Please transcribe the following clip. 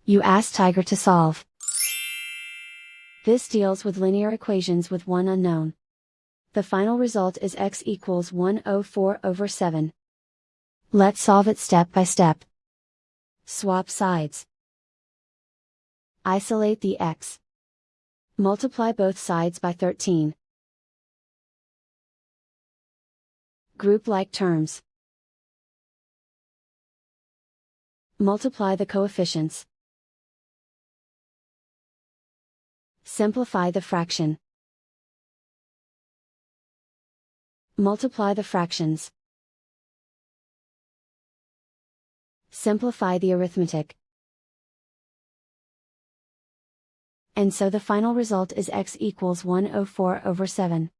You ask Tiger to solve. This deals with linear equations with one unknown. The final result is x equals 104/7. Let's solve it step by step. Swap sides. Isolate the x. Multiply both sides by 13. Group like terms. Multiply the coefficients. Simplify the fraction. Multiply the fractions. Simplify the arithmetic. And so the final result is x equals 104/7.